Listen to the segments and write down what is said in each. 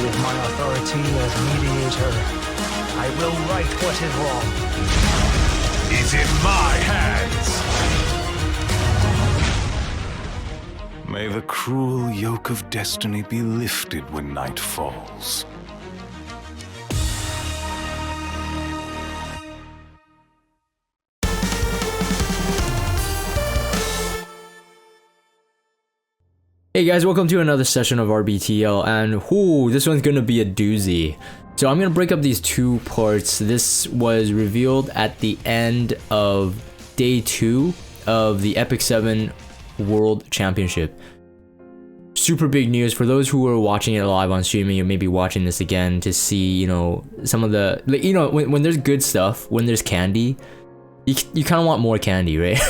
With my authority as mediator, I will right what is wrong. Is in my hands. May the cruel yoke of destiny be lifted when night falls. Hey guys, welcome to another session of RBTL, and this one's gonna be a doozy. So I'm gonna break up these two parts. This was revealed at the end of day 2 of the Epic 7 World Championship. Super big news for those who are watching it live on streaming. You may be watching this again to see, you know, some of the, like, you know, when there's good stuff, when there's candy, you kind of want more candy, right?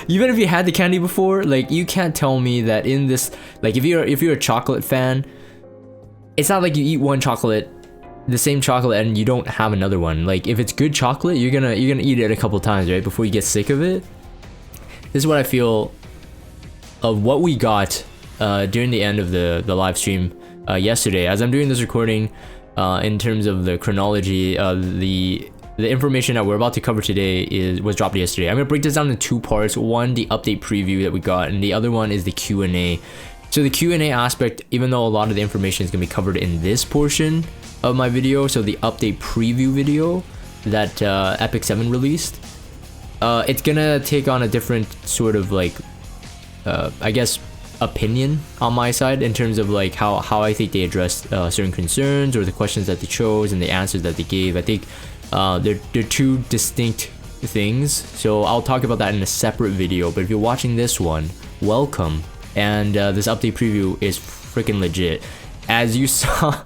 Even if you had the candy before, like, you can't tell me that in this, like, if you're a chocolate fan, it's not like you eat one chocolate, the same chocolate, and you don't have another one. Like, if it's good chocolate, you're gonna eat it a couple times, right, before you get sick of it. This is what I feel of what we got during the end of the live stream yesterday. As I'm doing this recording, in terms of the chronology, the information that we're about to cover today was dropped yesterday. I'm gonna break this down in two parts. One, the update preview that we got, and the other one is the Q&A. So the Q&A aspect, even though a lot of the information is gonna be covered in this portion of my video, so the update preview video that Epic 7 released, it's gonna take on a different sort of, like, I guess, opinion on my side in terms of, like, how I think they addressed certain concerns or the questions that they chose and the answers that they gave. I think they're two distinct things, so I'll talk about that in a separate video. But if you're watching this one, welcome. And this update preview is freaking legit. As you saw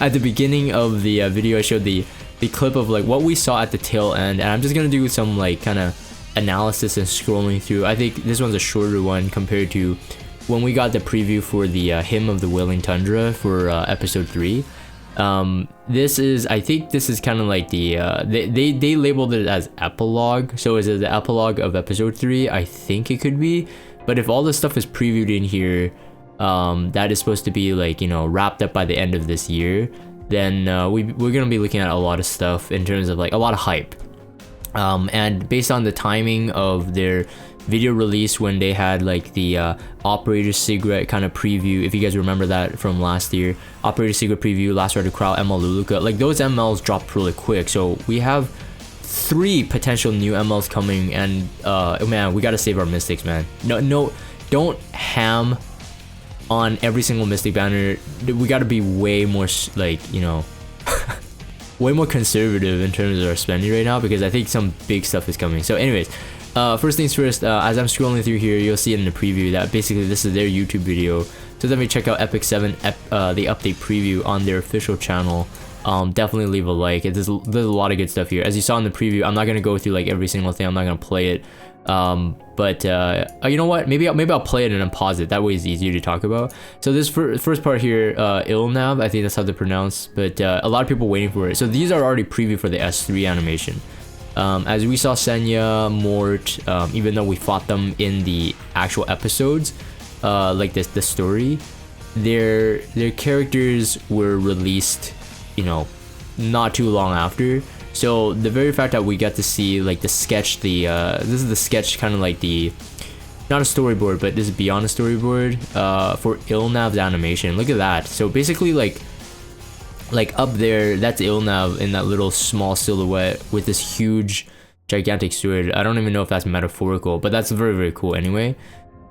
at the beginning of the video, I showed the clip of, like, what we saw at the tail end, and I'm just gonna do some, like, kind of analysis and scrolling through. I think this one's a shorter one compared to when we got the preview for the Hymn of the Wailing Tundra for episode 3. I think this is kind of like the they labeled it as epilogue. So is it the epilogue of episode 3? I think it could be. But if all this stuff is previewed in here, that is supposed to be, like, you know, wrapped up by the end of this year, then we're gonna be looking at a lot of stuff in terms of, like, a lot of hype. And based on the timing of their video release, when they had, like, the Operator Cigarette kind of preview, if you guys remember that from last year, Operator Cigarette preview, Last Ride to Crowd, ML Luluka, like, those MLs dropped really quick. So we have 3 potential new MLs coming, and oh man, we gotta save our mystics, man. No, don't ham on every single mystic banner. We gotta be way more, like, you know, way more conservative in terms of our spending right now, because I think some big stuff is coming. So anyways, first things first, as I'm scrolling through here, you'll see it in the preview that basically this is their YouTube video. So definitely check out Epic 7 the update preview on their official channel. Definitely leave a like. There's a lot of good stuff here. As you saw in the preview, I'm not gonna go through, like, every single thing. I'm not gonna play it. But you know what? Maybe I'll play it and then pause it. That way it's easier to talk about. So this first part here, Ilnav, I think that's how they pronounce. But a lot of people waiting for it. So these are already preview for the S3 animation. As we saw Senya, Mort, even though we fought them in the actual episodes, like the story, their characters were released, you know, not too long after. So the very fact that we got to see, like, the sketch, this is the sketch, kind of like the, not a storyboard, but this is beyond a storyboard, for Ilnav's animation. Look at that. So basically, like up there, that's Ilnav in that little small silhouette with this huge gigantic sword. I don't even know if that's metaphorical, but that's very, very cool anyway.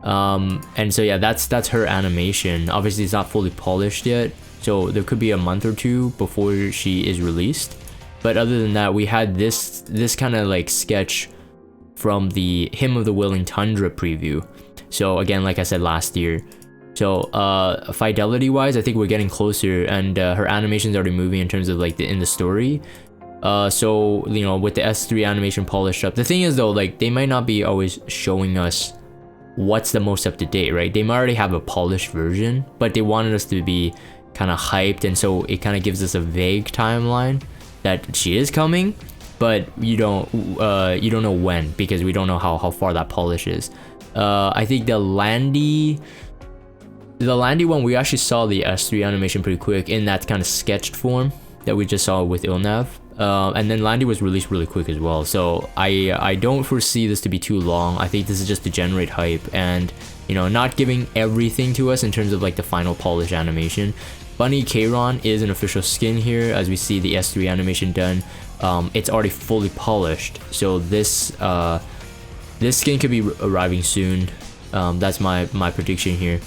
And so yeah, that's her animation. Obviously it's not fully polished yet, so there could be a month or 2 before she is released. But other than that, we had this kind of, like, sketch from the Hymn of the Wailing Tundra preview. So again, like I said, last year. So fidelity wise, I think we're getting closer, and her animation's already moving in terms of, like, in the story. So, you know, with the S3 animation polished up, the thing is though, like, they might not be always showing us what's the most up to date, right? They might already have a polished version, but they wanted us to be kind of hyped, and so it kind of gives us a vague timeline that she is coming. but you don't know when, because we don't know how far that polish is. I think the Landy one, we actually saw the S3 animation pretty quick in that kind of sketched form that we just saw with Ilnav. And then Landy was released really quick as well, so I don't foresee this to be too long. I think this is just to generate hype and, you know, not giving everything to us in terms of like the final polish animation. Bunny Kairon is an official skin here, as we see the S3 animation done. It's already fully polished, so this skin could be arriving soon. That's my prediction here.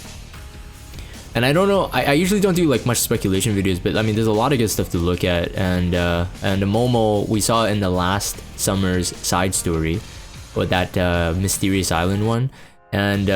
And I don't know, I usually don't do like much speculation videos, but I mean, there's a lot of good stuff to look at. And the Momo we saw in the last summer's side story with that mysterious island one, and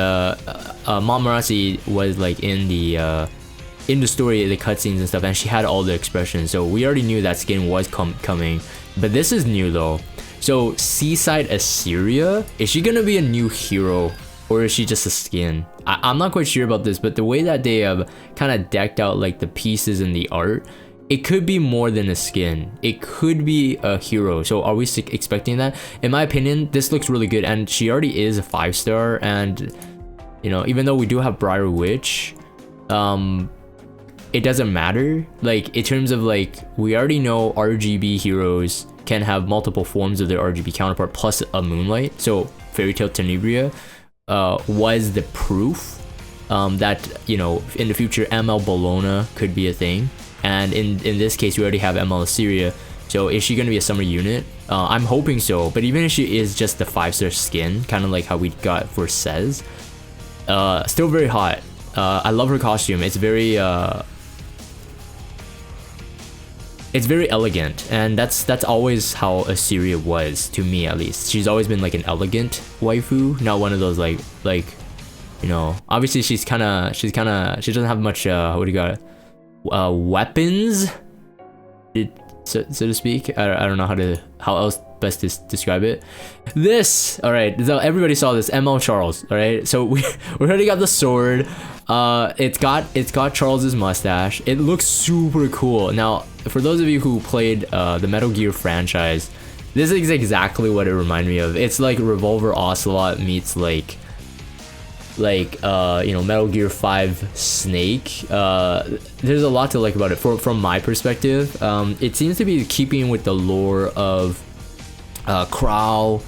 Montmorency was like in the story, the cutscenes and stuff, and she had all the expressions, so we already knew that skin was coming. But this is new though. So Seaside Iseria, is she gonna be a new hero, or is she just a skin? I'm not quite sure about this, but the way that they have kind of decked out like the pieces and the art, it could be more than a skin. It could be a hero. So are we expecting that? In my opinion, this looks really good, and she already is a 5-star. And you know, even though we do have Briar Witch, it doesn't matter. Like in terms of like, we already know RGB heroes can have multiple forms of their RGB counterpart plus a Moonlight. So Fairy Tail Tenebria was the proof that, you know, in the future ML Bologna could be a thing, and in this case we already have ML Iseria. So is she going to be a summer unit? I'm hoping so, but even if she is just the 5-star skin, kind of like how we got for Says, still very hot. I love her costume. It's very elegant, and that's always how Iseria was, to me at least. She's always been like an elegant waifu, not one of those like you know, obviously she doesn't have much what do you got, weapons, so to speak. I don't know how else best to describe it. This, all right, so everybody saw this ML Charles, all right, so we already got the sword. It's got Charles's mustache. It looks super cool. Now, for those of you who played the Metal Gear franchise, this is exactly what it reminded me of. It's like Revolver Ocelot meets like you know, Metal Gear 5 Snake. There's a lot to like about it from my perspective. It seems to be keeping with the lore of Crow,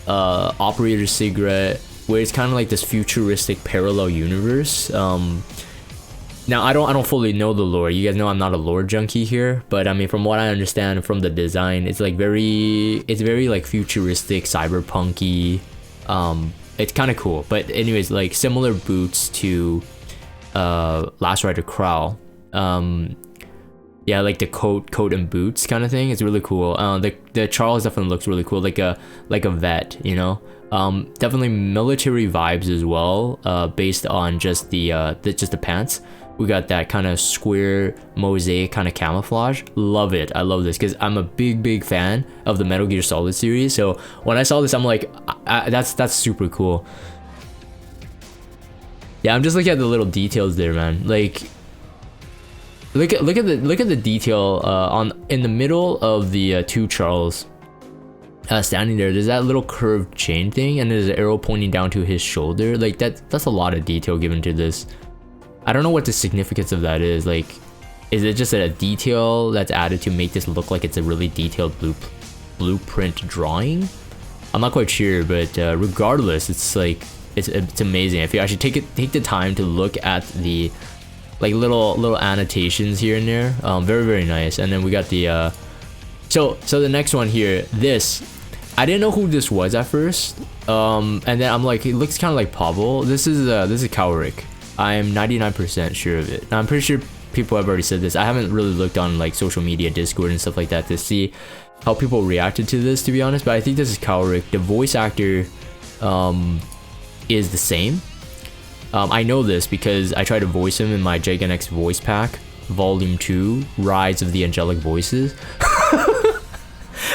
Operator Cigarette, where it's kind of like this futuristic parallel universe. Now I don't fully know the lore. You guys know I'm not a lore junkie here, but I mean, from what I understand from the design, it's like very like futuristic, cyberpunky. It's kind of cool. But anyways, like similar boots to Last Rider Crow. Yeah, like the coat and boots kind of thing. It's really cool. The Charles definitely looks really cool, like a vet, you know. Definitely military vibes as well, based on just the pants. We got that kind of square mosaic kind of camouflage. Love it. I love this because I'm a big fan of the Metal Gear Solid series. So when I saw this, I'm like, that's super cool. Yeah, I'm just looking at the little details there, man. Like, look at the detail in the middle of the two Charles. Standing there, there's that little curved chain thing, and there's an arrow pointing down to his shoulder. Like that's a lot of detail given to this. I don't know what the significance of that is. Like, is it just a detail that's added to make this look like it's a really detailed blueprint drawing? I'm not quite sure, but regardless, it's like it's amazing. If you actually take the time to look at the like little annotations here and there, very nice. And then we got the so the next one here, this. I didn't know who this was at first, and then I'm like, it looks kind of like Pavel. This is Kaorik. I'm 99% sure of it. Now, I'm pretty sure people have already said this. I haven't really looked on like social media, Discord and stuff like that to see how people reacted to this, to be honest, but I think this is Kaorik. The voice actor is the same. I know this because I tried to voice him in my Giganex voice pack, Volume 2, Rise of the Angelic Voices.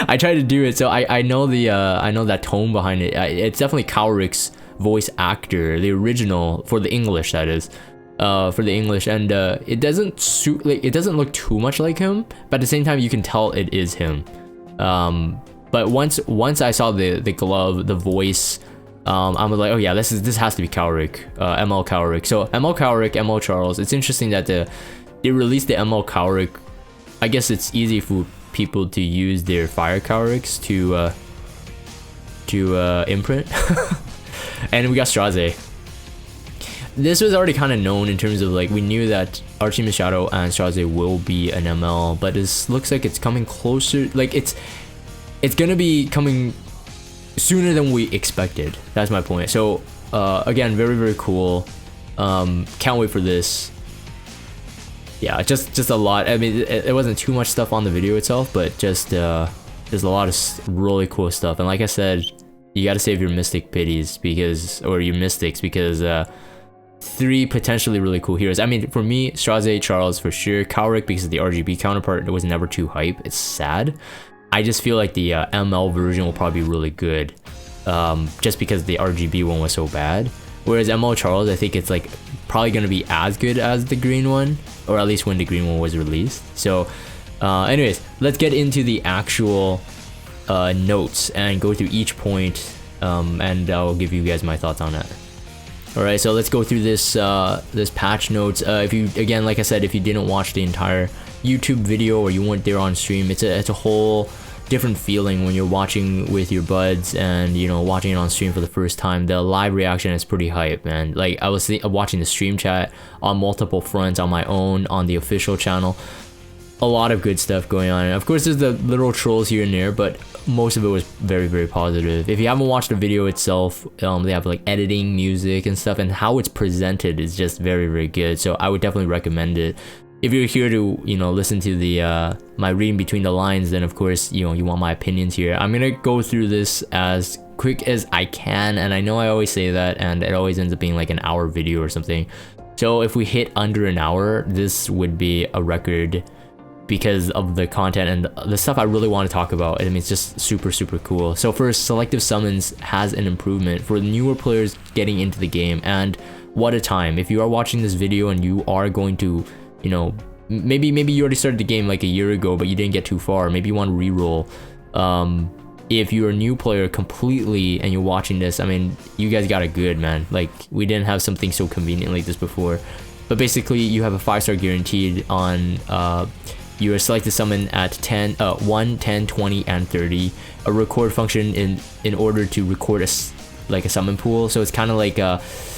I tried to do it, so I know I know that tone behind it. It's definitely Kaorik's voice actor, the original, for the English, that is, for the English, and it doesn't suit, like, it doesn't look too much like him, but at the same time you can tell it is him. But once I saw the glove, the voice, I'm like, oh yeah, this has to be Cowrick, ML Cowrick. So ML Cowrick, ML Charles. It's interesting that they released the ML Cowrick. I guess it's easy for people to use their fire Cowricks to imprint. And we got Straze. This was already kind of known in terms of like, we knew that Artemis Shadow and Straze will be an ML, but this looks like it's coming closer. Like it's gonna be coming sooner than we expected. That's my point. So again, very, very cool. Can't wait for this. Yeah, just a lot. I mean, it wasn't too much stuff on the video itself, but just there's a lot of really cool stuff. And like I said, you got to save your mystic pities or your mystics, because 3 potentially really cool heroes. I mean, for me, Straze, Charles for sure. Cowrick because of the RGB counterpart, it was never too hype. It's sad. I just feel like the ML version will probably be really good, just because the RGB one was so bad. Whereas ML Charles, I think it's like probably gonna be as good as the green one, or at least when the green one was released. So anyways, let's get into the actual notes and go through each point, and I'll give you guys my thoughts on that. Alright, so let's go through this this patch notes. If you, again, like I said, if you didn't watch the entire YouTube video or you weren't there on stream, it's a whole different feeling when you're watching with your buds and, you know, watching it on stream for the first time. The live reaction is pretty hype, man. Like, I was watching the stream chat on multiple fronts, on my own, on the official channel. A lot of good stuff going on, and of course there's the little trolls here and there, but most of it was very, very positive. If you haven't watched the video itself, they have like editing, music and stuff, and how it's presented is just very, very good. So I would definitely recommend it. If you're here to, you know, listen to the my reading between the lines, then of course, you know, you want my opinions here. I'm gonna go through this as quick as I can, and I know I always say that, and it always ends up being like an hour video or something. So if we hit under an hour, this would be a record, because of the content and the stuff I really want to talk about. I mean, it's just super, super cool. So first, selective summons has an improvement for newer players getting into the game, and what a time. If you are watching this video and you are going to, you know, maybe you already started the game like a year ago, but you didn't get too far, maybe you want to reroll. If you're a new player completely and you're watching this, I mean, you guys got it good, man. Like, we didn't have something so convenient like this before. But basically, you have a 5-star guaranteed on you are selected summon at 1, 10, 20, and 30. A record function in order to record a summon pool. So it's kind of like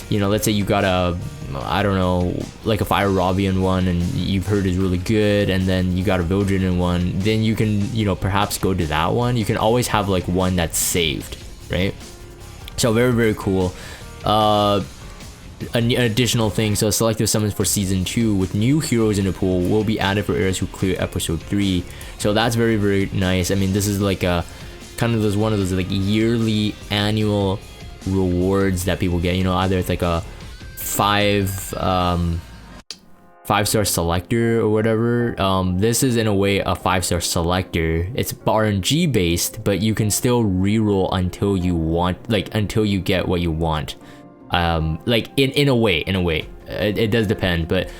you know, let's say you got a, I don't know, like a Fire Robian one, and you've heard is really good, and then you got a Vildren one. Then you can, you know, perhaps go to that one. You can always have like one that's saved, right? So very, very cool. An additional thing, so selective summons for season 2 with new heroes in the pool will be added for areas who clear episode 3. So that's very, very nice. I mean, this is like a kind of one of those like yearly annual rewards that people get, you know, either it's like a 5-star selector or whatever. This is in a way a 5-star selector. It's RNG based, but you can still reroll until you want, like until you get what you want. Like in a way, it does depend, but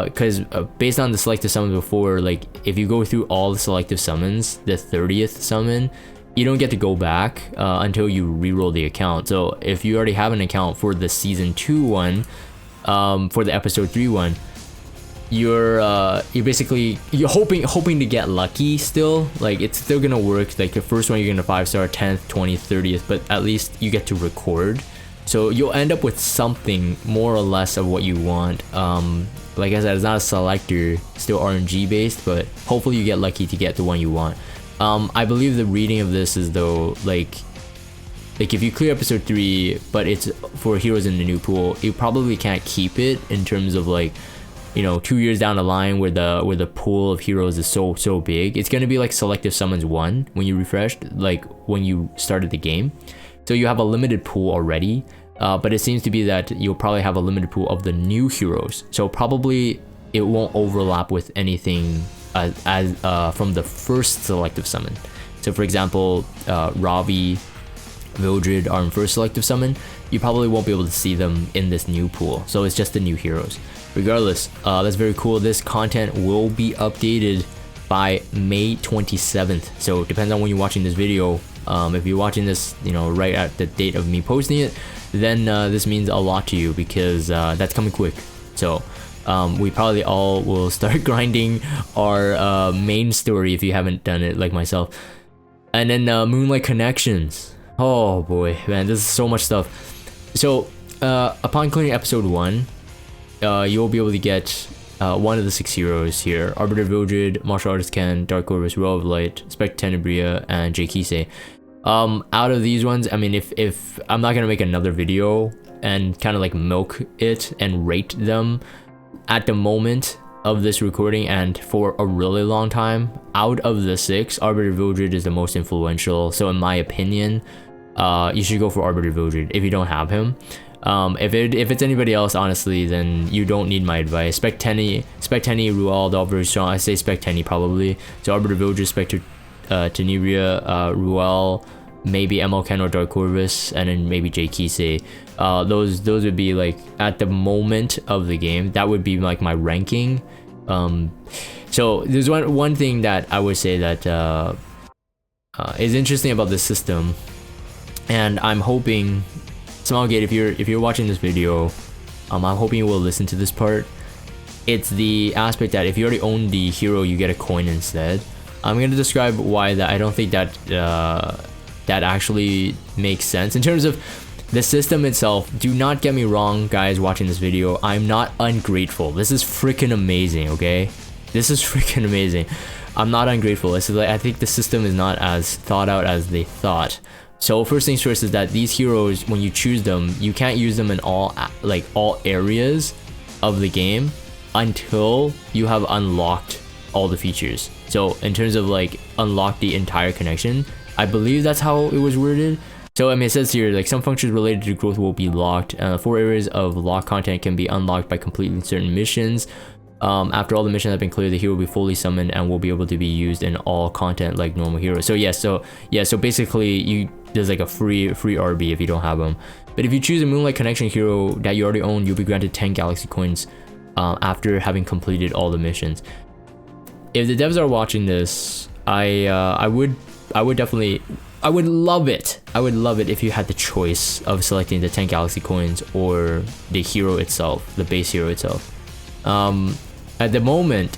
because based on the selective summons before, like if you go through all the selective summons, the 30th summon, you don't get to go back until you reroll the account. So if you already have an account for the season 2 one, for the episode 3 one, you're basically hoping to get lucky still. Like, it's still gonna work. Like the first one you're gonna 5-star, 10th, 20th, 30th, but at least you get to record. So you'll end up with something more or less of what you want. Like I said, it's not a selector, still RNG based, but hopefully you get lucky to get the one you want. I believe the reading of this is though, like if you clear episode 3, but it's for heroes in the new pool, you probably can't keep it in terms of like, you know, 2 years down the line where the pool of heroes is so big. It's gonna be like selective summons 1 when you refreshed, like when you started the game. So you have a limited pool already, but it seems to be that you'll probably have a limited pool of the new heroes. So probably it won't overlap with anything as from the first selective summon. So for example, Ravi, Vildred are in first selective summon. You probably won't be able to see them in this new pool. So it's just the new heroes. Regardless, that's very cool. This content will be updated by May 27th. So depends on when you're watching this video. If you're watching this, you know, right at the date of me posting it, then this means a lot to you, because that's coming quick. So we probably all will start grinding our main story if you haven't done it like myself. And then Moonlight Connections. Oh boy, man, this is so much stuff. So upon clearing episode 1, you'll be able to get one of the 6 heroes here: Arbiter Vildred, Martial Artist Ken, Dark Corvus, Row of Light, Spectre Tenebria, and Jkise. Out of these ones, I mean, if I'm not gonna make another video and kind of like milk it and rate them at the moment of this recording and for a really long time, out of the 6, Arbiter Vildred is the most influential. So in my opinion, you should go for Arbiter Vildred if you don't have him. If it's anybody else, honestly, then you don't need my advice. Spectenny, Rual, all very strong. I say Spectenny probably. So Arbiter Vildred, Spectre Tenebria, Rual, maybe ML5 or Dark Corvus, and then maybe Jkise. Those would be like, at the moment of the game, that would be like my ranking. So there's one thing that I would say that is interesting about this system, and I'm hoping, Smilegate, if you're watching this video, I'm hoping you will listen to this part. It's the aspect that if you already own the hero, you get a coin instead. I'm gonna describe why that I don't think that that actually makes sense in terms of the system itself. Do not get me wrong, guys watching this video, I'm not ungrateful. This is freaking amazing, okay? This is freaking amazing. I'm not ungrateful. It's like, I think the system is not as thought out as they thought. So first things first is that these heroes, when you choose them, you can't use them in all areas of the game until you have unlocked all the features. So in terms of like unlock the entire connection, I believe that's how it was worded. So I mean, it says here like some functions related to growth will be locked. 4 areas of locked content can be unlocked by completing certain missions. After all the missions have been cleared, the hero will be fully summoned and will be able to be used in all content like normal heroes. So yeah, so basically there's like a free RB if you don't have them. But if you choose a Moonlight Connection hero that you already own, you'll be granted 10 galaxy coins after having completed all the missions. If the devs are watching this, I would love it. I would love it if you had the choice of selecting the 10 galaxy coins or the hero itself, the base hero itself. At the moment,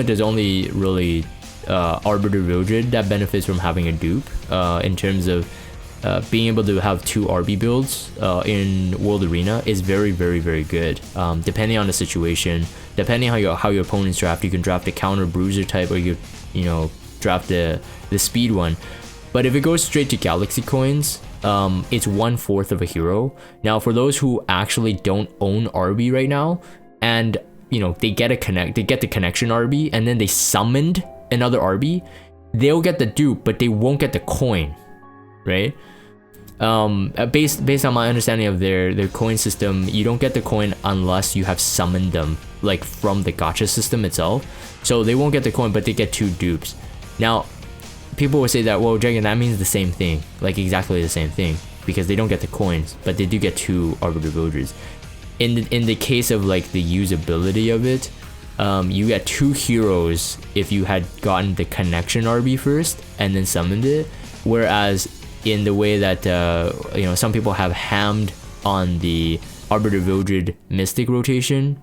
there's only really Arbiter Vildred that benefits from having a dupe in terms of being able to have 2 RB builds in World Arena is very, very, very good. Depending on the situation, depending how your opponents draft, you can draft a counter bruiser type, or you draft the speed one. But if it goes straight to galaxy coins, it's 1/4 of a hero. Now for those who actually don't own RB right now, and they get the connection RB, and then they summoned another RB, they'll get the dupe, but they won't get the coin, right? Based on my understanding of their coin system, you don't get the coin unless you have summoned them, like from the gacha system itself. So they won't get the coin, but they get 2 dupes. Now people will say that, well, Dragon, that means the same thing, like exactly the same thing, because they don't get the coins, but they do get 2 Arbiter Vildreds. In the case of like the usability of it, you get 2 heroes if you had gotten the connection RB first and then summoned it, whereas in the way that some people have hammed on the Arbiter Vildred Mystic rotation,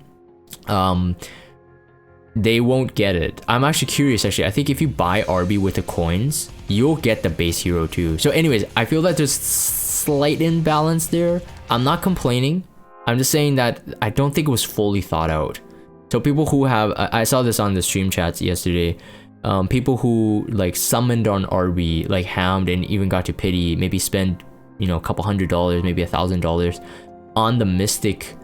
they won't get it. I'm actually curious, I think if you buy RB with the coins, you'll get the base hero too. So anyways, I feel that there's slight imbalance there. I'm not complaining, I'm just saying that I don't think it was fully thought out. So people who have, I saw this on the stream chats yesterday, people who like summoned on RB, like hammed and even got to pity, maybe spend a couple $100, maybe $1,000 on the mystic,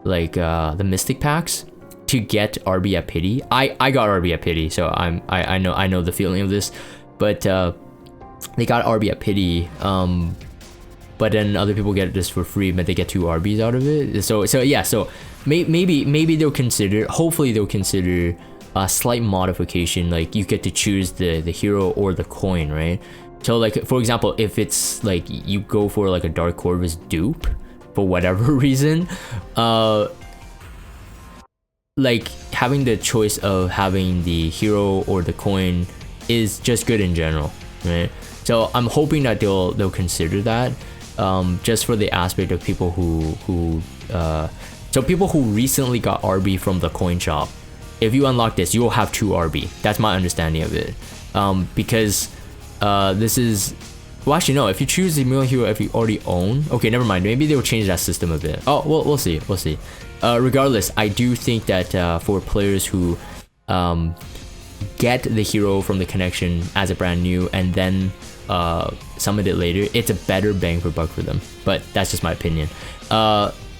like the mystic packs to get RB at pity. I got RB at pity, so I know the feeling of this, but they got RB at pity, but then other people get this for free, but they get 2 RBs out of it. So yeah, so maybe they'll consider, hopefully they'll consider a slight modification, like you get to choose the hero or the coin, right? So like for example, if it's like you go for like a Dark Corvus dupe for whatever reason, like having the choice of having the hero or the coin is just good in general, right? So I'm hoping that they'll consider that, just for the aspect of people who so people who recently got RB from the coin shop. If you unlock this, you'll have 2 RB. That's my understanding of it. Because this is, well, actually no, if you choose the Mule Hero if you already own, okay, never mind, maybe they'll change that system a bit. Oh, well, we'll see. Regardless, I do think that for players who get the hero from the connection as a brand new and then summon it later, it's a better bang for buck for them. But that's just my opinion.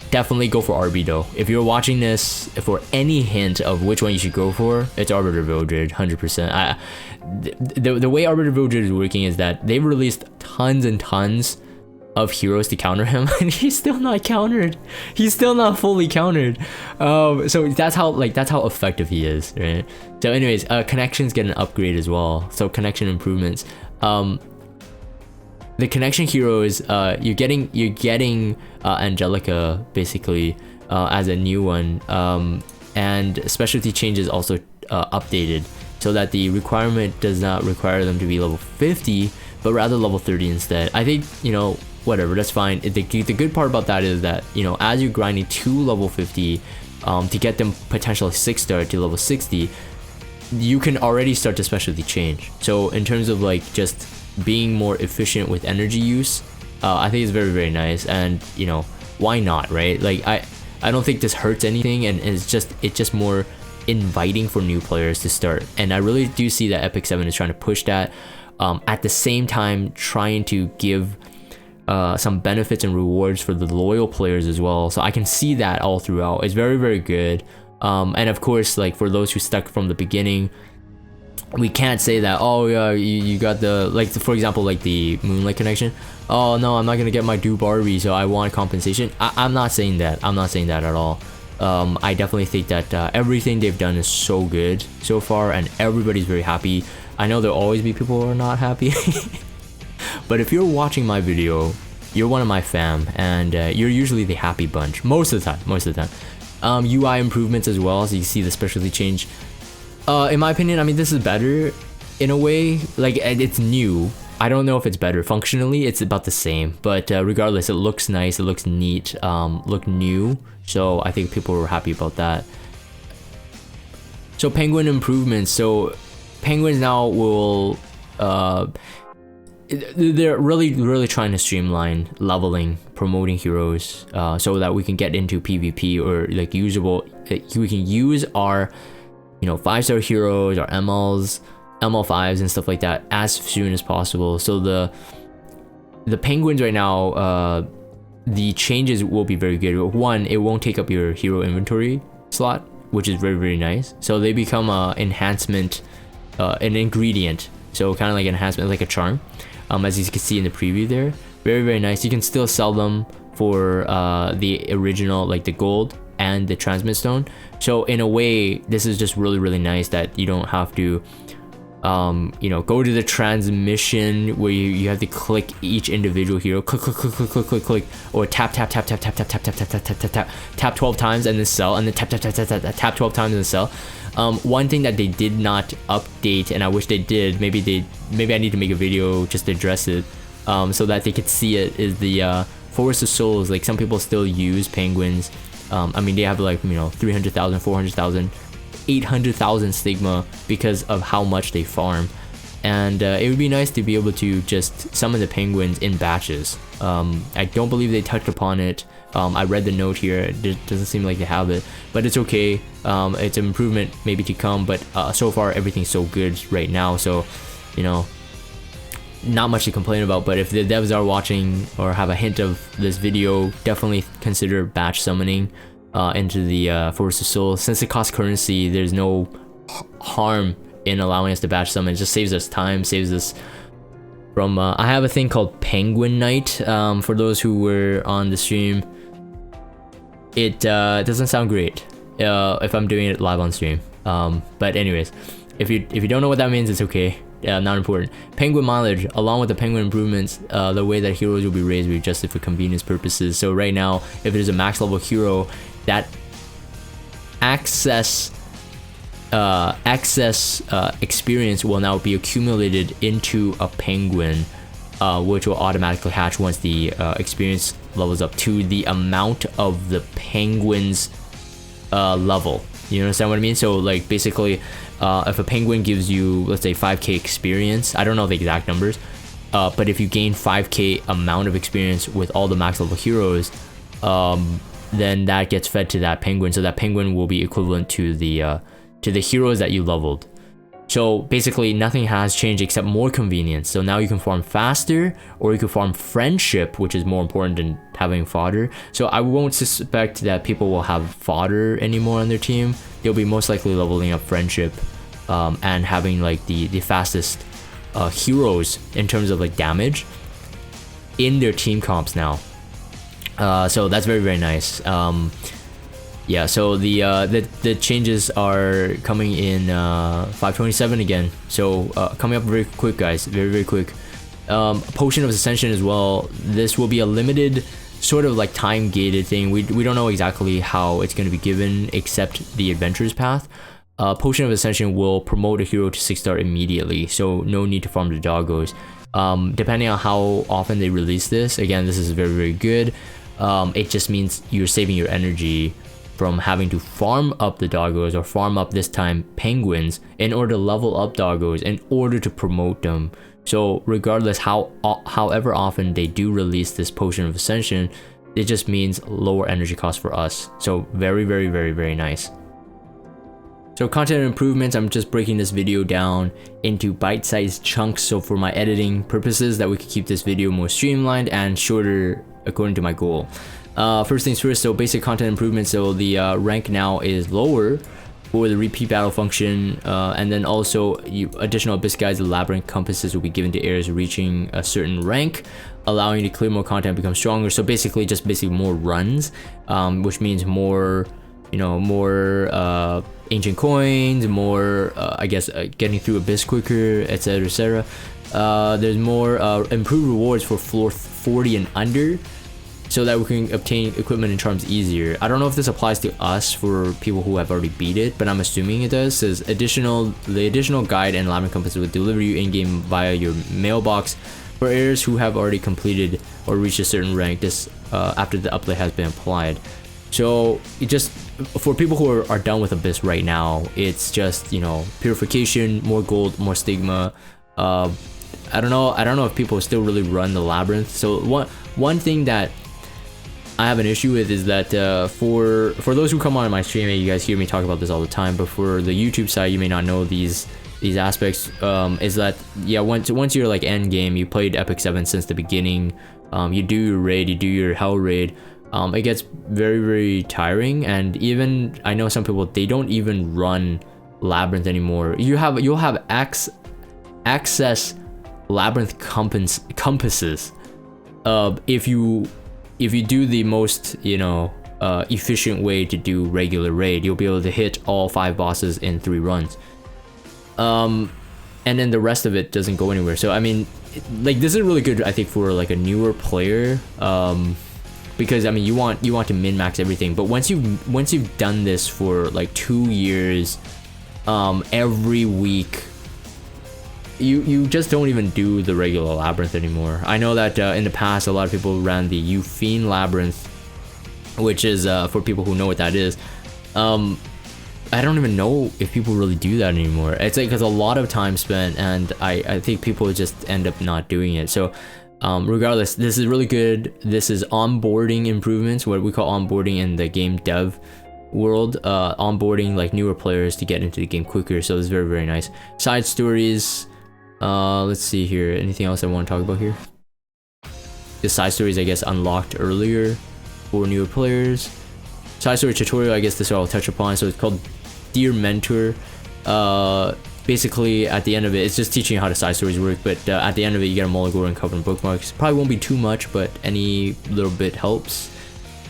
Definitely go for RB though. If you're watching this for any hint of which one you should go for, it's Arbiter Vildred, 100%. The way Arbiter Vildred is working is that they've released tons and tons of heroes to counter him, and he's still not countered. He's still not fully countered. So that's how effective he is, right? So anyways, connections get an upgrade as well. So connection improvements. The connection heroes, you're getting Angelica basically as a new one, and specialty changes also updated so that the requirement does not require them to be level 50 but rather level 30 instead. I think, you know, whatever, that's fine. The good part about that is that, you know, as you're grinding to level 50 to get them potentially 6-star to level 60, you can already start to specialty change. So in terms of like just being more efficient with energy use, I think it's very, very nice. And you know, why not, right? Like I don't think this hurts anything, and it's just more inviting for new players to start. And I really do see that Epic 7 is trying to push that, at the same time trying to give some benefits and rewards for the loyal players as well. So I can see that all throughout. It's very, very good. And of course, like for those who stuck from the beginning, we can't say that, oh yeah, you got the, like for example, like the Moonlight connection, oh no, I'm not gonna get my dupe Barbie, so I want compensation. I'm not saying that. I'm not saying that at all. I definitely think that everything they've done is so good so far, and everybody's very happy. I know there'll always be people who are not happy, but if you're watching my video, you're one of my fam, and you're usually the happy bunch most of the time. UI improvements as well, so you see the specialty change. In my opinion, I mean, this is better in a way. Like, it's new. I don't know if it's better. Functionally, it's about the same. But regardless, it looks nice. It looks neat. Look new. So I think people were happy about that. So penguin improvements. So penguins now will... they're really trying to streamline leveling, promoting heroes, so that we can get into PvP, or like usable... we can use our... you know, 5-star heroes or ML5s and stuff like that as soon as possible. So the penguins right now, the changes will be very good. One, it won't take up your hero inventory slot, which is very, very nice. So they become a enhancement, an ingredient. So kind of like an enhancement, like a charm, as you can see in the preview there. Very, very nice. You can still sell them for the original, like the gold and the transmit stone. So in a way, this is just really, really nice that you don't have to you know, go to the transmission where you have to click each individual hero, click, or tap 12 times and then sell, and then tap 12 times and then sell. One thing that they did not update, and I wish they did, maybe I need to make a video just to address it, so that they could see it, is the Forest of Souls. Like, some people still use penguins. I mean, they have like, you know, 300,000, 400,000, 800,000 stigma because of how much they farm. And it would be nice to be able to just summon the penguins in batches. I don't believe they touched upon it. I read the note here, it doesn't seem like they have it, but it's okay. It's an improvement maybe to come, but so far everything's so good right now, so, you know, not much to complain about. But if the devs are watching or have a hint of this video, definitely consider batch summoning into the Forest of Souls. Since it costs currency, there's no harm in allowing us to batch summon. It just saves us time, saves us from I have a thing called Penguin Night. For those who were on the stream, it doesn't sound great if I'm doing it live on stream, but anyways, if you don't know what that means, it's okay. Not important. Penguin mileage, along with the penguin improvements, the way that heroes will be raised will be adjusted for convenience purposes. So right now, if it is a max level hero, that access experience will now be accumulated into a penguin, which will automatically hatch once the experience levels up to the amount of the penguin's level. You understand what I mean? So like basically, if a penguin gives you, let's say, 5k experience, I don't know the exact numbers, but if you gain 5k amount of experience with all the max level heroes, then that gets fed to that penguin. So that penguin will be equivalent to the heroes that you leveled. So basically nothing has changed except more convenience. So now you can farm faster, or you can farm friendship, which is more important than having fodder. So I won't suspect that people will have fodder anymore on their team. They'll be most likely leveling up friendship, and having like the fastest heroes in terms of like damage in their team comps now. So that's very, very nice. Yeah, so the changes are coming in 527 again. So coming up very quick, guys, very, very quick. Potion of Ascension as well. This will be a limited sort of like time gated thing. We don't know exactly how it's going to be given except the adventurer's path. Potion of Ascension will promote a hero to 6-star immediately, so no need to farm the doggos. Depending on how often they release this, again, this is very, very good. It just means you're saving your energy from having to farm up the doggos, or farm up this time penguins, in order to level up doggos in order to promote them. So regardless however often they do release this Potion of Ascension, it just means lower energy cost for us. So very, very, very, very nice. So content improvements, I'm just breaking this video down into bite-sized chunks, so for my editing purposes, that we could keep this video more streamlined and shorter according to my goal. First things first, so basic content improvements. So the rank now is lower for the repeat battle function, and then also additional abyss guides and labyrinth compasses will be given to areas reaching a certain rank, allowing you to clear more content, become stronger. So basically more runs, which means more, you know, more ancient coins, more I guess getting through abyss quicker, etc, etc. There's more improved rewards for floor 40 and under, so that we can obtain equipment and charms easier. I don't know if this applies to us for people who have already beat it, but I'm assuming it does. It says the additional guide and labyrinth compass will deliver you in-game via your mailbox for areas who have already completed or reached a certain rank this after the update has been applied. So it just, for people who are done with abyss right now, it's just, you know, purification, more gold, more stigma. I don't know if people still really run the labyrinth. So one thing that I have an issue with is that for those who come on my stream, you guys hear me talk about this all the time, but for the YouTube side, you may not know these aspects. Is that, yeah, once you're like end game, you played Epic 7 since the beginning, you do your raid, you do your hell raid, it gets very, very tiring. And even I know some people, they don't even run labyrinth anymore. You'll have access labyrinth compasses if you do the most, you know, efficient way to do regular raid. You'll be able to hit all 5 bosses in 3 runs, and then the rest of it doesn't go anywhere. So I mean, like, this is really good, I think, for like a newer player, because I mean, you want to min-max everything. But once you've done this for like 2 years, every week, you just don't even do the regular labyrinth anymore. I know that in the past, a lot of people ran the Fiend labyrinth, which is for people who know what that is. I don't even know if people really do that anymore. It's like, because a lot of time spent, and I think people just end up not doing it. So regardless, this is really good. This is onboarding improvements, what we call onboarding in the game dev world, onboarding like newer players to get into the game quicker. So this is very, very nice. Side stories, let's see here, anything else I want to talk about here? The side stories, I guess, unlocked earlier for newer players. Side story tutorial, I guess this I'll touch upon. So it's called Dear Mentor. Basically at the end of it, it's just teaching you how the side stories work, but at the end of it, you get a Mulligore and covered in bookmarks. Probably won't be too much, but any little bit helps.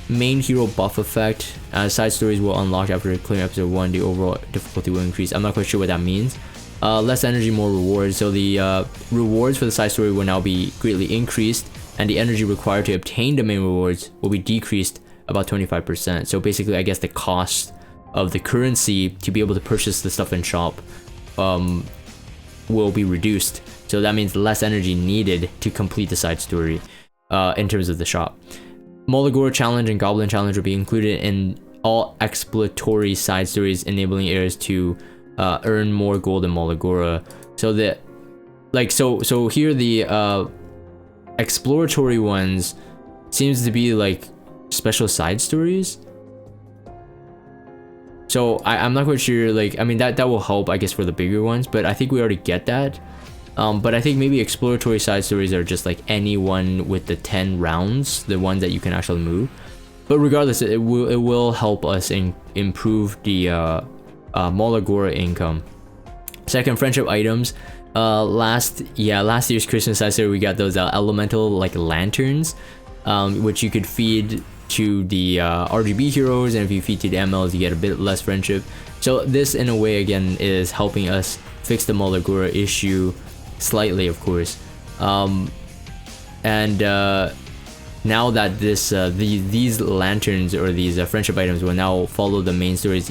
Main hero buff effect, side stories will unlock after clearing episode 1, the overall difficulty will increase. I'm not quite sure what that means. Less energy, more rewards. So the rewards for the side story will now be greatly increased, and the energy required to obtain the main rewards will be decreased about 25%. So basically, I guess the cost of the currency to be able to purchase the stuff in shop will be reduced. So that means less energy needed to complete the side story in terms of the shop. Molagora challenge and Goblin challenge will be included in all exploratory side stories, enabling heirs to earn more gold in Molagora. So that, like, so here the exploratory ones seems to be like special side stories. So I'm not quite sure, like, I mean that will help I guess for the bigger ones, but I think we already get that. But I think maybe exploratory side stories are just like any one with the 10 rounds, the ones that you can actually move. But regardless, it will help us improve the Molagora income. Second, friendship items. Last year's Christmas side story, we got those elemental like lanterns, which you could feed to the RGB heroes, and if you feed to the MLs, you get a bit less friendship. So this, in a way, again, is helping us fix the Molagora issue slightly, of course. Now that these lanterns or these friendship items will now follow the main story's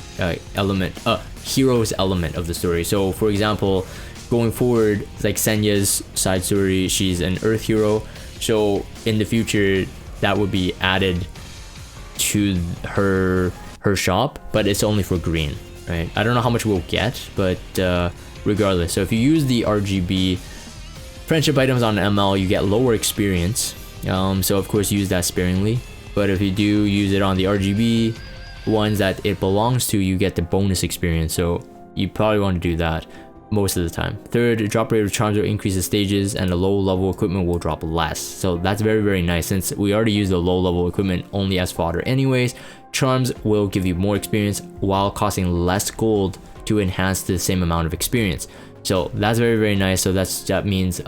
hero's element of the story. So for example, going forward, like Senya's side story, she's an earth hero, so in the future that would be added to her shop, but it's only for green, right? I don't know how much we'll get, but regardless, so if you use the RGB friendship items on ML, you get lower experience, so of course use that sparingly. But if you do use it on the RGB ones that it belongs to, you get the bonus experience, so you probably want to do that most of the time. Third, drop rate of charms will increase the stages, and the low level equipment will drop less. So that's very, very nice, since we already use the low level equipment only as fodder anyways. Charms will give you more experience while costing less gold to enhance the same amount of experience. So that's very, very nice. So that means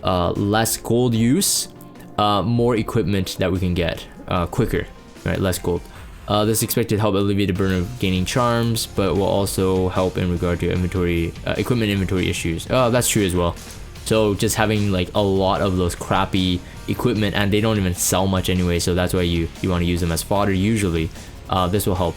less gold use, more equipment that we can get quicker, right? Less gold. This is expected to help alleviate the burden of gaining charms, but will also help in regard to equipment inventory issues. Oh, that's true as well. So just having like a lot of those crappy equipment, and they don't even sell much anyway, so that's why you want to use them as fodder usually. This will help.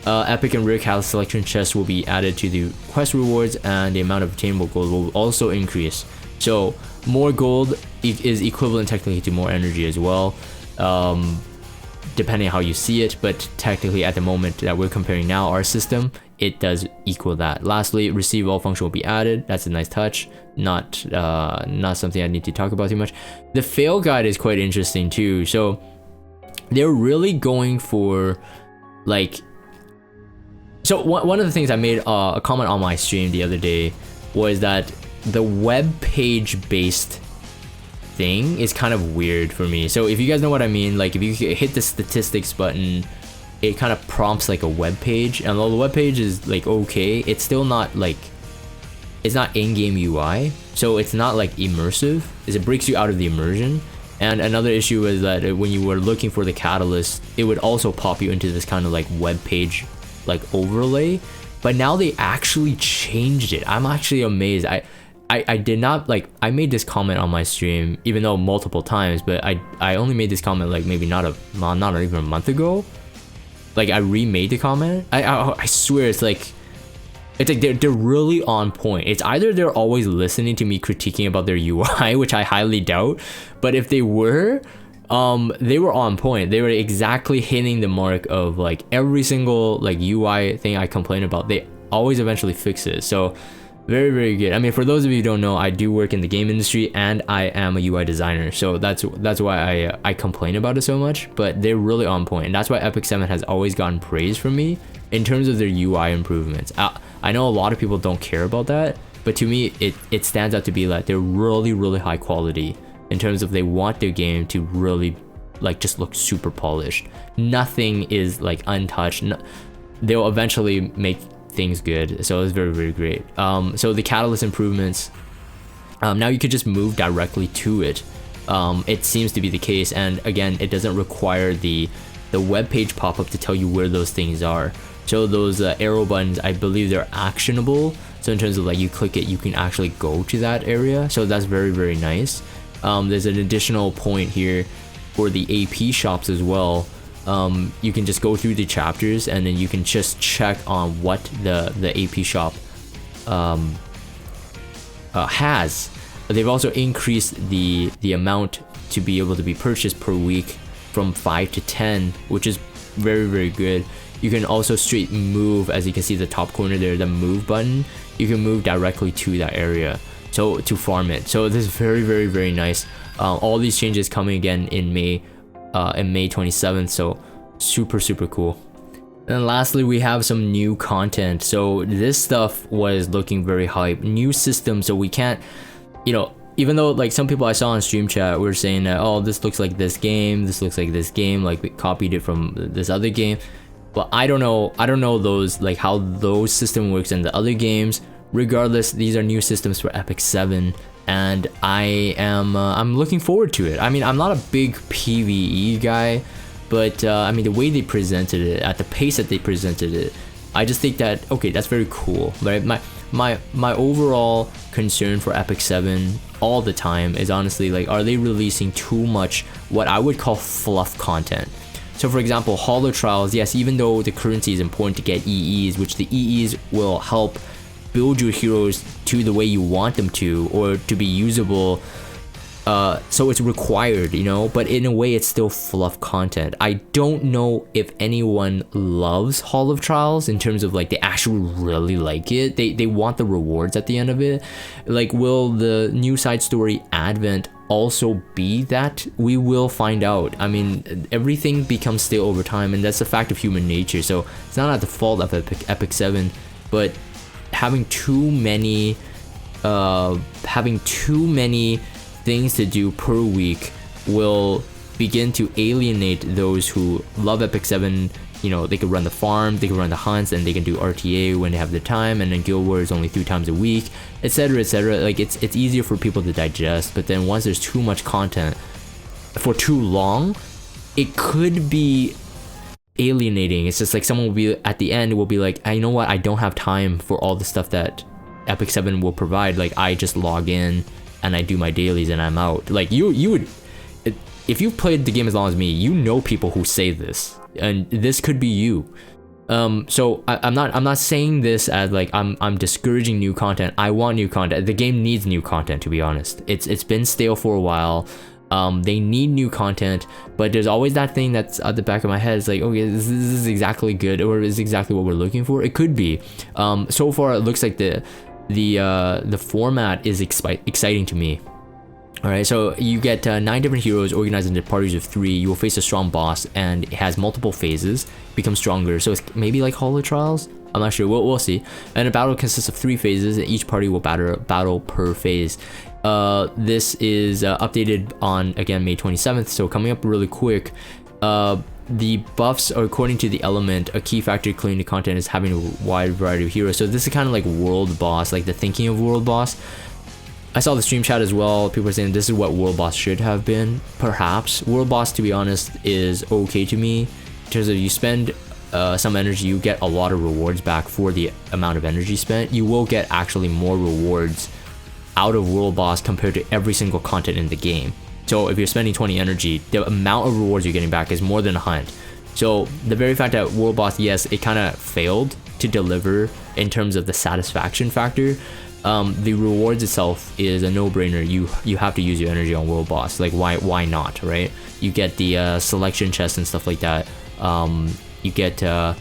Epic and rare catalyst selection chests will be added to the quest rewards, and the amount of attainable gold will also increase. So more gold is equivalent technically to more energy as well, depending on how you see it, but technically at the moment that we're comparing now our system, it does equal that. Lastly, receive all function will be added. That's a nice touch, not something I need to talk about too much. The fail guide is quite interesting too. So they're really going for like, so one of the things I made a comment on my stream the other day was that the web page based thing is kind of weird for me. So if you guys know what I mean, like if you hit the statistics button, it kind of prompts like a web page, and although the web page is like okay, it's still not like, it's not in-game UI, so it's not like immersive, it breaks you out of the immersion. And another issue is that when you were looking for the catalyst, it would also pop you into this kind of like web page like overlay, but now they actually changed it. I'm actually amazed. I did not, like, I made this comment on my stream, even though multiple times, but I only made this comment like maybe not even a month ago. Like I remade the comment. I swear it's like they're really on point. It's either they're always listening to me critiquing about their UI, which I highly doubt, but if they were on point. They were exactly hitting the mark of like every single like UI thing I complain about, they always eventually fix it. So very, very good. I mean, for those of you who don't know, I do work in the game industry and I am a UI designer, so that's why I complain about it so much. But they're really on point, and that's why Epic 7 has always gotten praise from me in terms of their UI improvements. I know a lot of people don't care about that, but to me it stands out to be like they're really, really high quality in terms of they want their game to really like just look super polished. Nothing is like untouched. They'll eventually make things good, so it's very, very great. So the catalyst improvements, now you could just move directly to it. It seems to be the case, and again, it doesn't require the web page pop-up to tell you where those things are. So those arrow buttons, I believe they're actionable, so in terms of like you click it, you can actually go to that area, so that's very, very nice. There's an additional point here for the AP shops as well. you can just go through the chapters and then you can just check on what the AP shop has. They've also increased the amount to be able to be purchased per week from 5 to 10, which is very, very good. You can also straight move, as you can see the top corner there, the move button. You can move directly to that area, so to farm it. So this is very, very, very nice. All these changes coming again in May 27th. So super, super cool. And lastly, we have some new content. So this stuff was looking very hype. New system, so we can't, you know, even though like some people I saw on stream chat were saying that, oh, this looks like this game, this looks like this game, like we copied it from this other game. But I don't know those, like how those system works in the other games. Regardless, these are new systems for Epic 7, and I'm looking forward to it. I mean, I'm not a big PvE guy, but I mean the way they presented it, at the pace that they presented it, I just think that, okay, that's very cool. But my overall concern for Epic 7 all the time is honestly like, are they releasing too much what I would call fluff content? So for example, Holo Trials, yes, even though the currency is important to get EEs, which the EEs will help build your heroes to the way you want them to, or to be usable, so it's required, you know, but in a way it's still fluff content. I don't know if anyone loves Hall of Trials in terms of like they actually really like it. They want the rewards at the end of it. Like, will the new side story Advent also be that? We will find out. I mean, everything becomes stale over time, and that's a fact of human nature. So it's not at the fault of Epic 7, but having too many things to do per week will begin to alienate those who love Epic 7. You know, they could run the farm, they could run the hunts, and they can do RTA when they have the time, and then Guild Wars only 3 times a week, etc, etc. Like, it's easier for people to digest, but then once there's too much content for too long, it could be alienating. It's just like someone will be at the end will be like, you know what, I don't have time for all the stuff that Epic 7 will provide. Like, I just log in and I do my dailies and I'm out. Like, you would, if you've played the game as long as me, you know people who say this, and this could be you. So I'm not saying this as like I'm discouraging new content. I want new content. The game needs new content, to be honest. It's been stale for a while. They need new content, but there's always that thing that's at the back of my head. It's like, okay, this is exactly good, or is exactly what we're looking for. It could be. So far, it looks like the format is exciting to me. All right, so you get 9 different heroes organized into parties of 3. You will face a strong boss, and it has multiple phases. Become stronger, so it's maybe like Holo Trials. I'm not sure. We'll see. And a battle consists of 3 phases, and each party will battle per phase. This is updated on, again, May 27th, so coming up really quick. The buffs are according to the element. A key factor to clearing the content is having a wide variety of heroes. So this is kind of like World Boss, like the thinking of World Boss. I saw the stream chat as well. People are saying this is what World Boss should have been. Perhaps. World Boss, to be honest, is okay to me. In terms of you spend some energy, you get a lot of rewards back for the amount of energy spent. You will get actually more rewards out of World Boss compared to every single content in the game. So if you're spending 20 energy, the amount of rewards you're getting back is more than a hunt. So the very fact that World Boss, yes, it kind of failed to deliver in terms of the satisfaction factor. The rewards itself is a no-brainer. You have to use your energy on World Boss. Like, why not, right? You get the selection chest and stuff like that. You get yeah,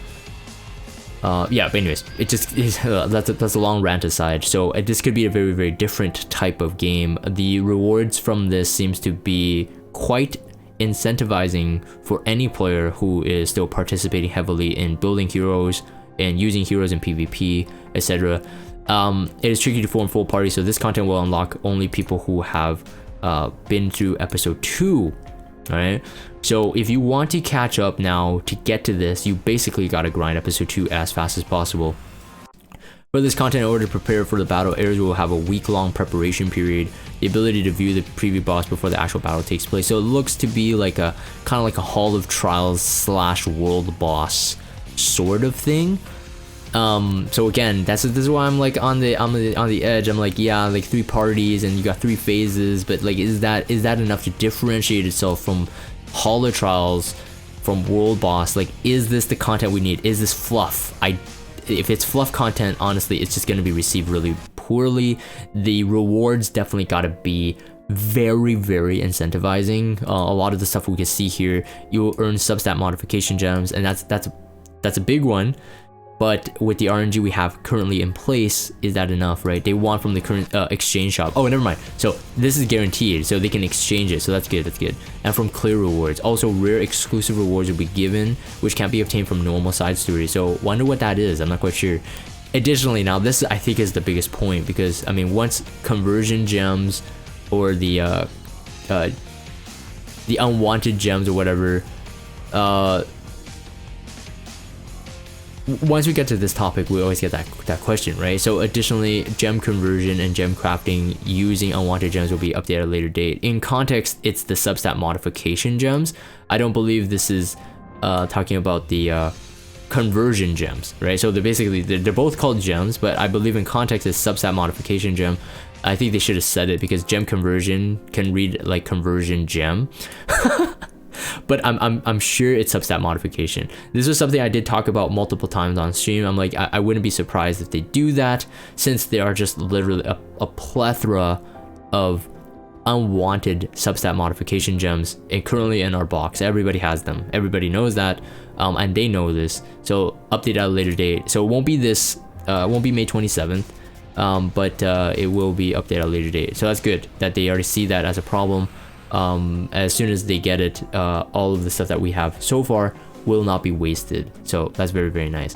but anyways, it just is, that's a long rant aside. So this could be a very, very different type of game. The rewards from this seems to be quite incentivizing for any player who is still participating heavily in building heroes and using heroes in PvP, etc. It is tricky to form full parties, so this content will unlock only people who have been through episode 2. Alright, so if you want to catch up now to get to this, you basically gotta grind episode 2 as fast as possible. For this content, in order to prepare for the battle, areas will have a week-long preparation period, the ability to view the preview boss before the actual battle takes place. So it looks to be like a kind of like a Hall of Trials / world boss sort of thing. So again, this is why I'm like on the edge. I'm like, yeah, like 3 parties and you got 3 phases, but like, is that enough to differentiate itself from Holo Trials from World Boss, like, is this the content we need? Is this fluff? If it's fluff content, honestly, it's just going to be received really poorly. The rewards definitely got to be very, very incentivizing. A lot of the stuff we can see here, you'll earn substat modification gems, and that's a big one. But with the RNG we have currently in place, is that enough, right? They want from the current exchange shop. Oh, never mind. So this is guaranteed, so they can exchange it. So that's good, that's good. And from clear rewards. Also, rare exclusive rewards will be given, which can't be obtained from normal side story. So wonder what that is. I'm not quite sure. Additionally, now this I think is the biggest point, because I mean, once conversion gems or the unwanted gems or whatever, once we get to this topic, we always get that question, right? So additionally, gem conversion and gem crafting using unwanted gems will be updated at a later date. In context, it's the substat modification gems. I don't believe this is talking about the conversion gems, right? So they're both called gems, but I believe in context it's substat modification gem. I think they should have said it, because gem conversion can read like conversion gem. But I'm sure it's substat modification. This was something I did talk about multiple times on stream. I'm like, I wouldn't be surprised if they do that, since there are just literally a plethora of unwanted substat modification gems and currently in our box. Everybody has them. Everybody knows that, and they know this. So update at a later date. So it won't be this. Won't be May 27th. But it will be updated at a later date. So that's good that they already see that as a problem. As soon as they get it, all of the stuff that we have so far will not be wasted. So that's very, very nice.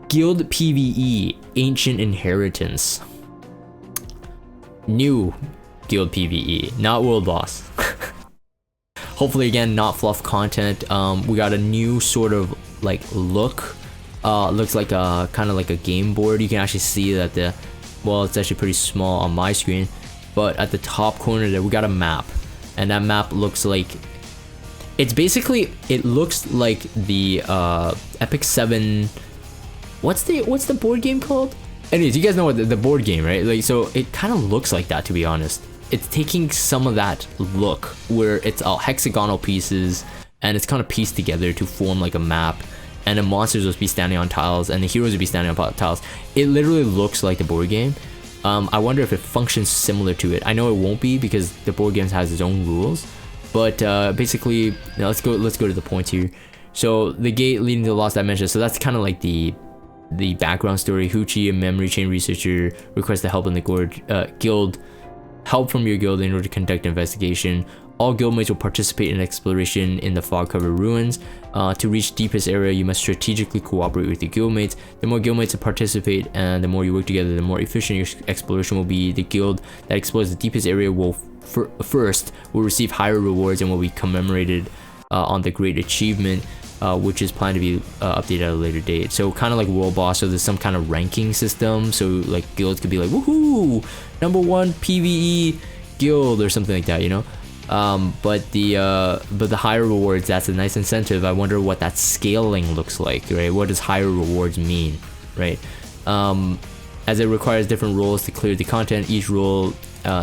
Guild PvE, Ancient Inheritance. New Guild PvE, not World Boss. Hopefully, again, not fluff content. We got a new sort of like look. Looks like a kind of like a game board. You can actually see that well, it's actually pretty small on my screen, but at the top corner there we got a map. And that map looks like, it's basically, it looks like the Epic 7, what's the board game called? Anyways, you guys know what the board game, right? Like, so it kind of looks like that, to be honest. It's taking some of that look where it's all hexagonal pieces and it's kind of pieced together to form like a map, and the monsters will be standing on tiles and the heroes will be standing on tiles. It literally looks like the board game. I wonder if it functions similar to it. I know it won't be, because the board game has its own rules, but basically, let's go to the points here. So the gate leading to the lost dimension. So that's kind of like the background story. Hoochie, a memory chain researcher, requests the help in the guild. Help from your guild in order to conduct an investigation. All guildmates will participate in exploration in the fog-covered ruins. To reach deepest area, you must strategically cooperate with your guildmates. The more guildmates that participate and the more you work together, the more efficient your exploration will be. The guild that explores the deepest area will first receive higher rewards and will be commemorated on the great achievement, which is planned to be updated at a later date. So kind of like World Boss, so there's some kind of ranking system. So like guilds could be like, woohoo, #1 PvE guild or something like that, you know? But the higher rewards, that's a nice incentive. I wonder what that scaling looks like, right? What does higher rewards mean, right? As it requires different roles to clear the content. Each role,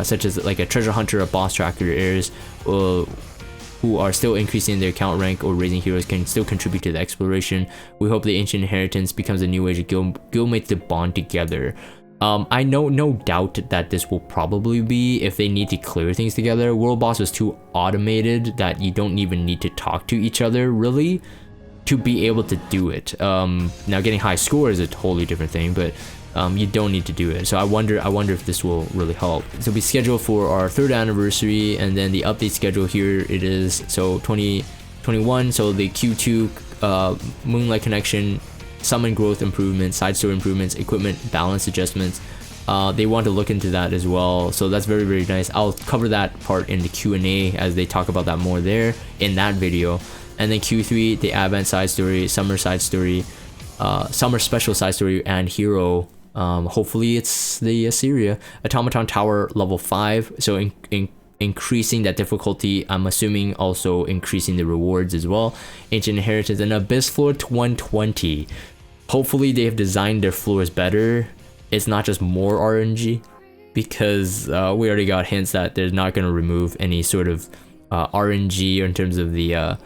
such as like a treasure hunter, a boss tracker, heirs, who are still increasing their count rank or raising heroes, can still contribute to the exploration. We hope the Ancient Inheritance becomes a new way to guildmates to bond together. I know no doubt that this will probably be if they need to clear things together. World Boss was too automated that you don't even need to talk to each other really to be able to do it. Now getting high score is a totally different thing, but you don't need to do it. So I wonder if this will really help. So we scheduled for our 3rd anniversary, and then the update schedule here it is. So 2021. So the Q2 Moonlight Connection, summon growth improvements, side story improvements, equipment balance adjustments. They want to look into that as well, so that's very, very nice. I'll cover that part in the Q&A as they talk about that more there in that video. And then Q3, the Advent side story, summer side story, summer special side story, and hero. Hopefully it's the Iseria. Automaton Tower level 5, so increasing that difficulty. I'm assuming also increasing the rewards as well. Ancient Inheritance and Abyss Floor 120. Hopefully they have designed their floors better. It's not just more RNG, because we already got hints that they're not going to remove any sort of RNG in terms of the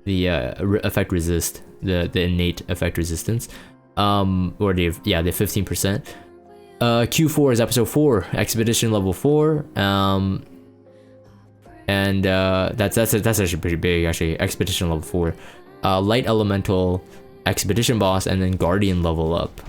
effect resist, the innate effect resistance, or the 15%. Q4 is episode 4, expedition level 4, and that's actually pretty big, actually. Expedition level 4, light elemental, expedition boss, and then guardian level up.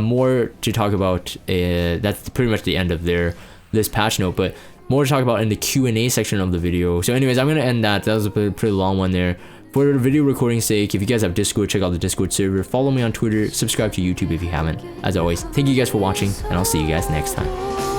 More to talk about, that's pretty much the end of this patch note, but more to talk about in the Q&A section of the video. So anyways, I'm gonna end that. That was a pretty long one there. For the video recording sake, if you guys have Discord, check out the Discord server, follow me on Twitter, subscribe to YouTube if you haven't. As always, thank you guys for watching, and I'll see you guys next time.